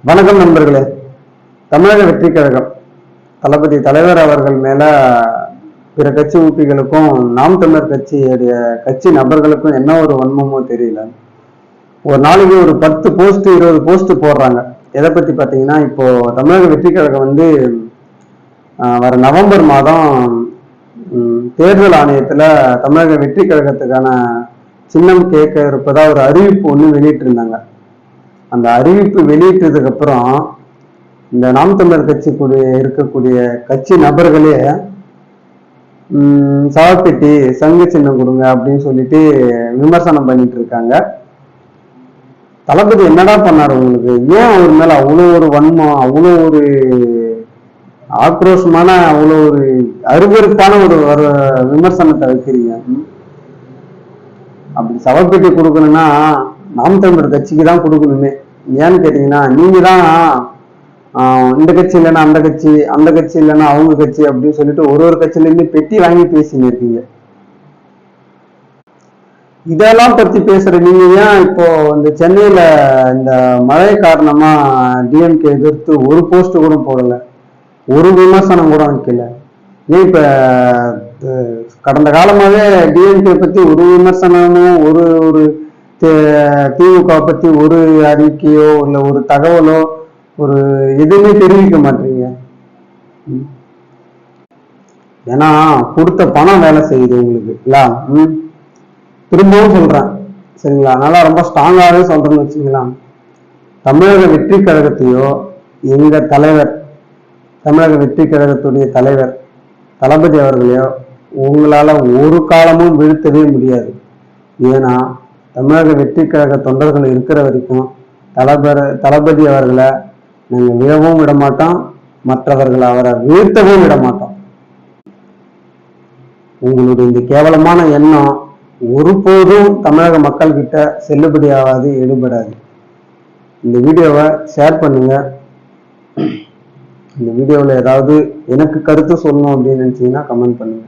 வணக்கம் நண்பர்களே. தமிழக வெற்றி கழகம் தளபதி தலைவர் அவர்கள் மேல பிற கட்சி ஊப்பிகளுக்கும் நாம் தமிழர் கட்சி நபர்களுக்கும் என்ன ஒரு வன்மமோ தெரியல. ஒரு நாளைக்கு ஒரு 10 போஸ்ட் 20 போஸ்ட் போடுறாங்க. எதை பத்தி பார்த்தீங்கன்னா, இப்போ தமிழக வெற்றி கழகம் வர நவம்பர் மாதம் தேர்தல் ஆணையத்துல தமிழக வெற்றி கழகத்துக்கான சின்னம் கேட்க இருப்பதா ஒரு அறிவிப்பு ஒன்று வெளியிட்டு இருந்தாங்க. அந்த அறிவிப்பு வெளியிட்டதுக்கு அப்புறம் இந்த நாம் தமிழர் இருக்கக்கூடிய கட்சி நபர்களே சவப்பெட்டி சங்கு சின்னம் கொடுங்க அப்படின்னு சொல்லிட்டு விமர்சனம் பண்ணிட்டு இருக்காங்க. தளபதி என்னடா பண்ணாரு? உங்களுக்கு ஏன் அவர் மேல அவ்வளோ ஒரு வன்மம், அவ்வளோ ஒரு ஆக்ரோஷமான, அவ்வளோ ஒரு அருவருப்பான ஒரு விமர்சனத்தை வைக்கிறீங்க? அப்படி சவப்பெட்டி கொடுக்கணும்னா நாம் தமிழர் கட்சிக்கு தான் கொடுக்கணுமே. ஏன்னு கேட்டீங்கன்னா, நீங்க தான் இந்த கட்சி இல்லைன்னா அந்த கட்சி, அந்த கட்சி இல்லைன்னா அவங்க கட்சி அப்படின்னு சொல்லிட்டு ஒரு கட்சியில இருந்து பெட்டி வாங்கி பேசின்னு இருக்கீங்க. இதெல்லாம் பத்தி பேசுற நீங்க ஏன் இப்போ இந்த சென்னையில இந்த மழை காரணமா டிஎம்கே எதிர்த்து ஒரு போஸ்ட் கூட போடல, ஒரு விமர்சனம் கூட வைக்கல? ஏன் இப்ப கடந்த காலமாவே டிஎம்கே பத்தி ஒரு விமர்சனமும் ஒரு திமுக பத்தி ஒரு அறிக்கையோ இல்ல ஒரு தகவலோ ஒரு எதுவுமே தெரிவிக்க மாட்டீங்க. ஏன்னா கொடுத்த பணம் வேலை செய்யுது உங்களுக்கு இல்ல. திரும்பவும் சொல்றேன் சரிங்களா, நல்லா ரொம்ப ஸ்ட்ராங்காவே சொல்றேன்னு வச்சுங்களா. தமிழக வெற்றி கழகத்தையோ எங்க தலைவர், தமிழக வெற்றி கழகத்துடைய தலைவர் தளபதி அவர்களையோ உங்களால ஒரு காலமும் வீழ்த்தவே முடியாது. ஏன்னா தமிழக வெற்றி கழக தொண்டர்கள் இருக்கிற வரைக்கும் தளபதி அவர்களை நாங்கள் விழவும் விட மாட்டோம், மற்றவர்களை அவரை வீழ்த்தவும் விட மாட்டோம். உங்களுடைய இந்த கேவலமான எண்ணம் ஒருபோதும் தமிழக மக்கள் கிட்ட செல்லுபடியாகாது, எடுபடாது. இந்த வீடியோவை ஷேர் பண்ணுங்க. இந்த வீடியோவில் ஏதாவது எனக்கு கருத்து சொல்லணும் அப்படின்னு நினைச்சீங்கன்னா கமெண்ட் பண்ணுங்க.